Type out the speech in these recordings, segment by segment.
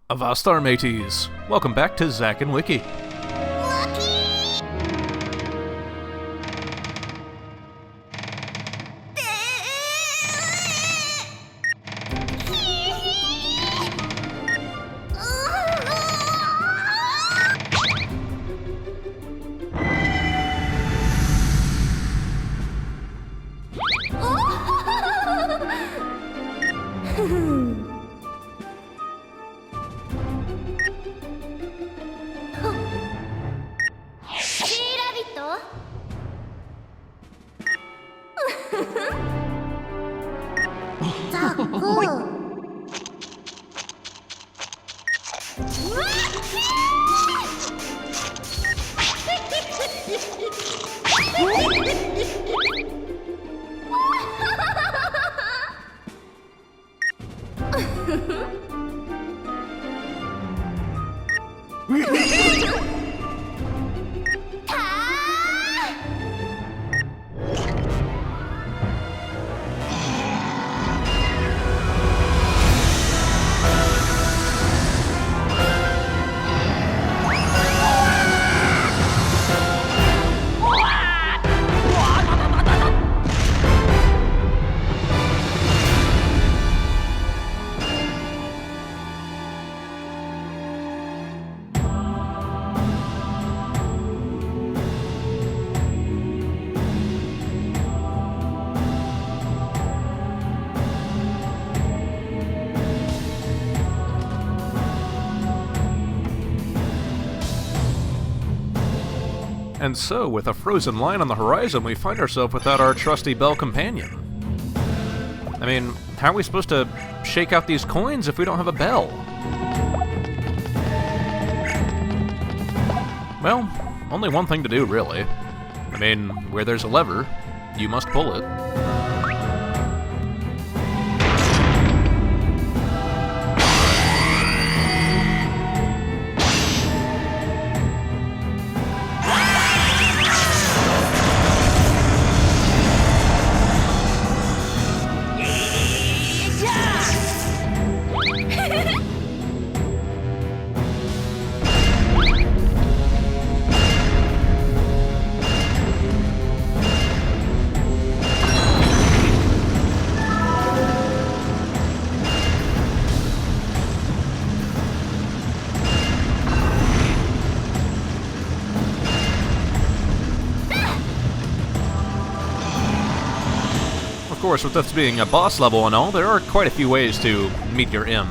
Avastar mateys! Welcome back to Zack and Wiki. And so, with a frozen line on the horizon, we find ourselves without our trusty bell companion. I mean, how are we supposed to shake out these coins if we don't have a bell? Well, only one thing to do, really. I mean, where there's a lever, you must pull it. Of course, with this being a boss level and all, there are quite a few ways to meet your end.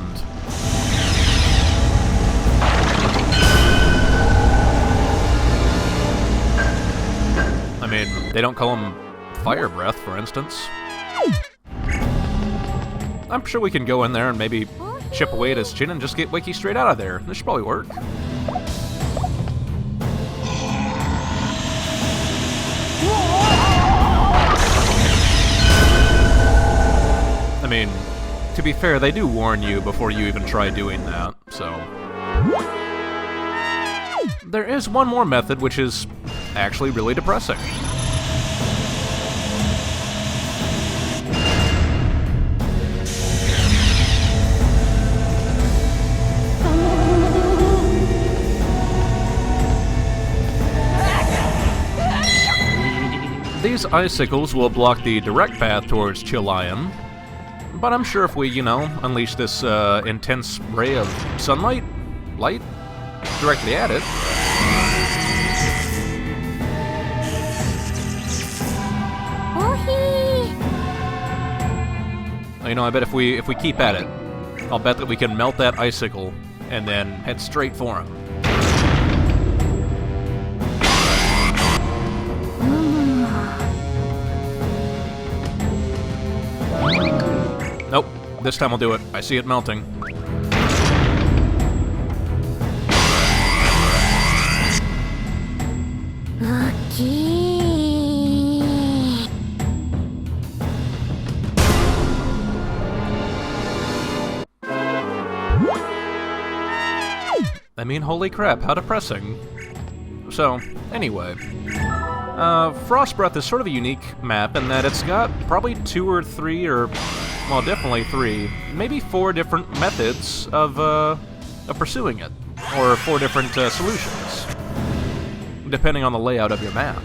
I mean, they don't call him fire breath, for instance. I'm sure we can go in there and maybe chip away at his chin and just get Wiki straight out of there. This should probably work. I mean, to be fair, they do warn you before you even try doing that, so... There is one more method which is actually really depressing. These icicles will block the direct path towards Chilean, but I'm sure if we, unleash this intense ray of light, directly at it. I bet if we keep at it, I'll bet that we can melt that icicle and then head straight for him. Nope, this time I'll do it. I see it melting. I mean, holy crap, how depressing. So, anyway. Frost Breath is sort of a unique map in that it's got probably 2 or 3 or... well, definitely 3, maybe 4 different methods of of pursuing it, or 4 different solutions, depending on the layout of your map.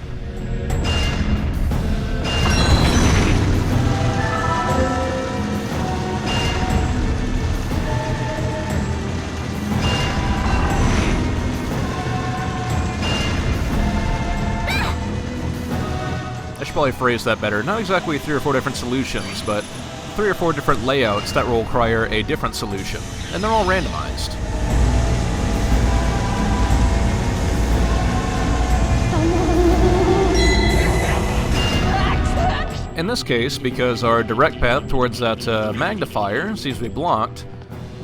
I should probably phrase that better. Not exactly 3 or 4 different solutions, but 3 or 4 different layouts that will require a different solution, and they're all randomized. In this case, because our direct path towards that magnifier seems to be blocked,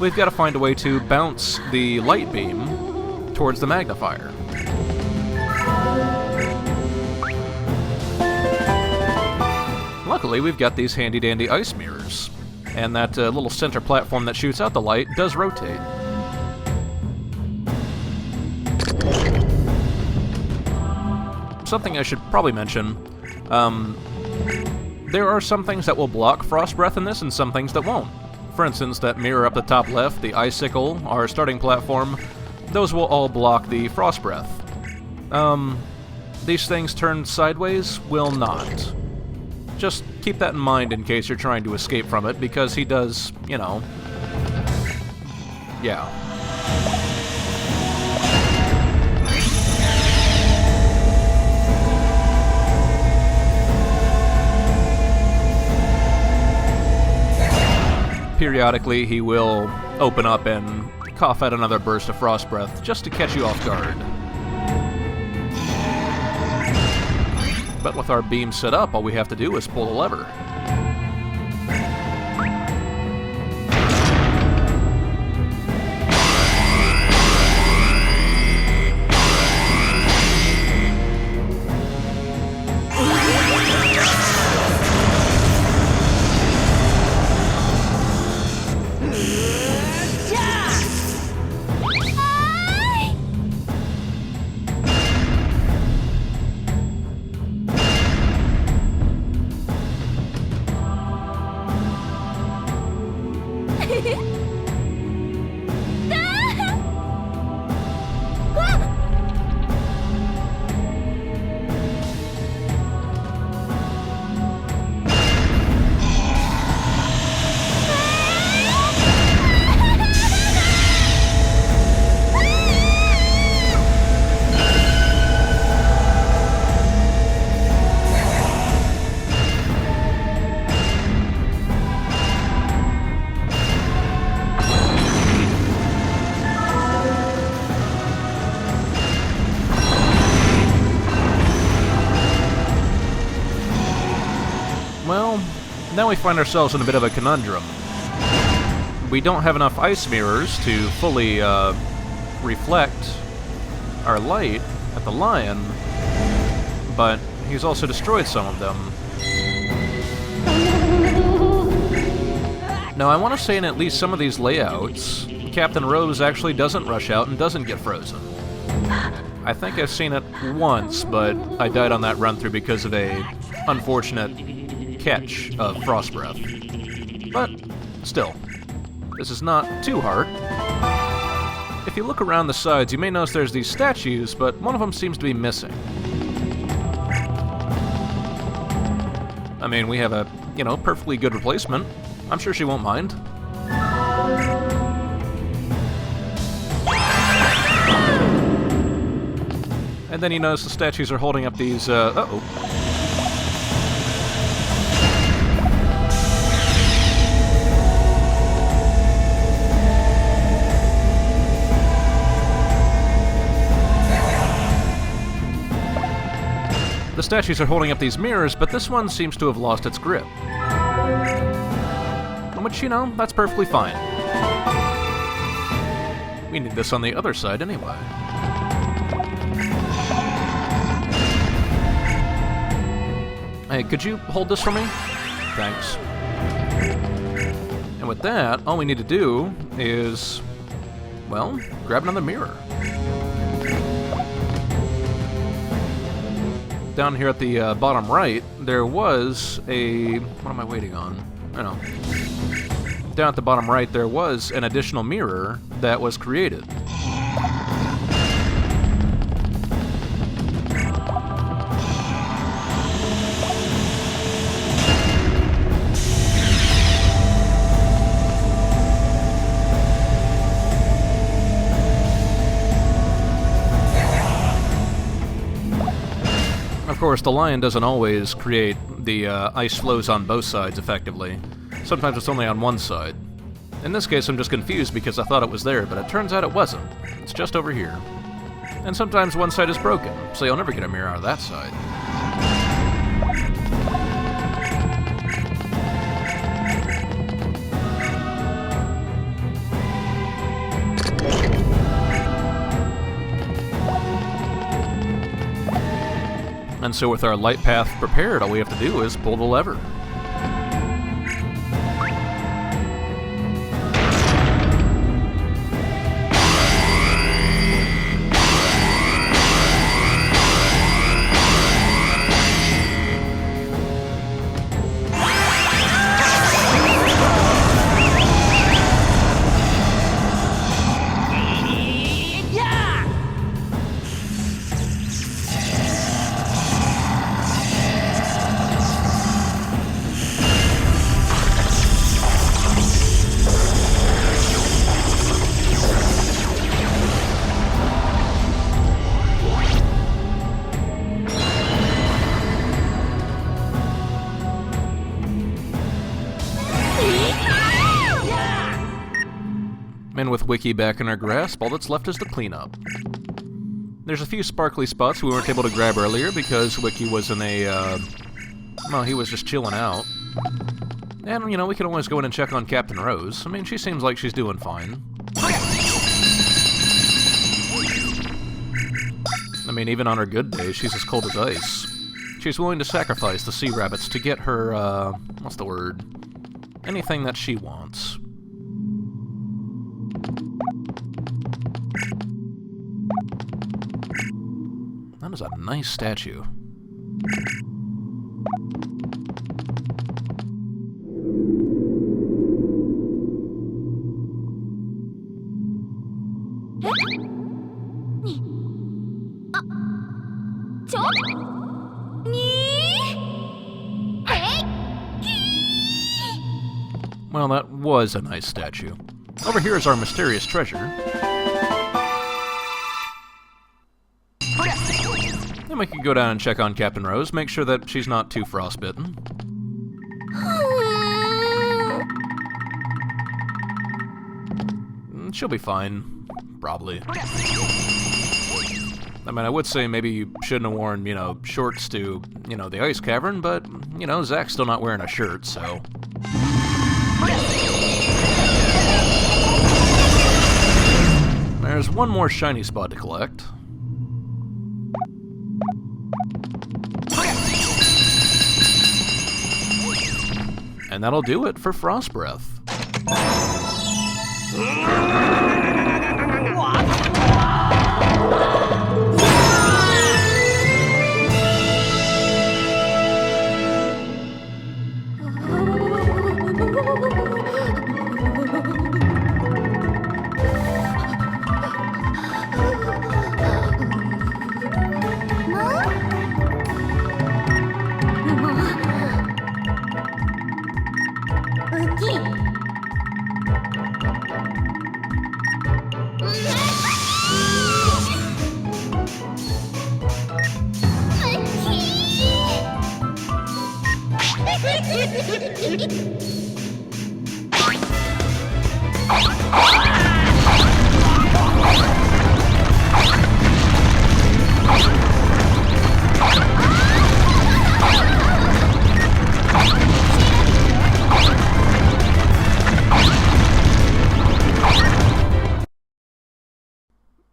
we've got to find a way to bounce the light beam towards the magnifier. Luckily, we've got these handy-dandy ice mirrors, and that little center platform that shoots out the light does rotate. Something I should probably mention, there are some things that will block frost breath in this and some things that won't. For instance, that mirror up the top left, the icicle, our starting platform, those will all block the frost breath. These things turned sideways will not. Just keep that in mind in case you're trying to escape from it, because he does, you know... yeah. Periodically, he will open up and cough out another burst of frost breath just to catch you off guard. But with our beam set up, all we have to do is pull the lever. Well, now we find ourselves in a bit of a conundrum. We don't have enough ice mirrors to fully reflect our light at the lion, but he's also destroyed some of them. Now, I want to say in at least some of these layouts, Captain Rose actually doesn't rush out and doesn't get frozen. I think I've seen it once, but I died on that run-through because of a unfortunate catch of frost breath. But still, this is not too hard. If you look around the sides, you may notice there's these statues, but one of them seems to be missing. I mean, we have a, you know, perfectly good replacement. I'm sure she won't mind. And then you notice the statues are holding up these, uh-oh. The statues are holding up these mirrors, but this one seems to have lost its grip. Which, you know, that's perfectly fine. We need this on the other side anyway. Hey, could you hold this for me? Thanks. And with that, all we need to do is, well, grab another mirror. Down here at the bottom right, there was a... what am I waiting on? I don't know. down at the bottom right, there was an additional mirror that was created. Of course, the lion doesn't always create the ice flows on both sides effectively. Sometimes it's only on one side. In this case, I'm just confused because I thought it was there, but it turns out it wasn't. It's just over here. And sometimes one side is broken, so you'll never get a mirror out of that side. And so with our light path prepared, all we have to do is pull the lever. And with Wiki back in our grasp, all that's left is the cleanup. There's a few sparkly spots we weren't able to grab earlier because Wiki was in a, well, he was just chilling out. And, you know, we can always go in and check on Captain Rose. I mean, she seems like she's doing fine. I mean, even on her good days, she's as cold as ice. She's willing to sacrifice the sea rabbits to get her, what's the word? Anything that she wants. That is a nice statue. Well, that was a nice statue. Over here is our mysterious treasure. Then we can go down and check on Captain Rose, make sure that she's not too frostbitten. She'll be fine, probably. I mean, I would say maybe you shouldn't have worn, you know, shorts to, you know, the ice cavern, but, you know, Zack's still not wearing a shirt, so... There's one more shiny spot to collect. And that'll do it for Frost Breath.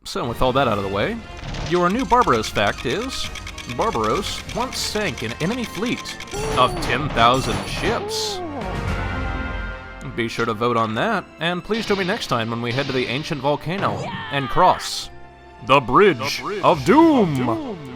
So with all that out of the way, your new Barbaros fact is, Barbaros once sank an enemy fleet of 10,000 ships. Be sure to vote on that, and please join me next time when we head to the ancient volcano and cross the Bridge of Doom!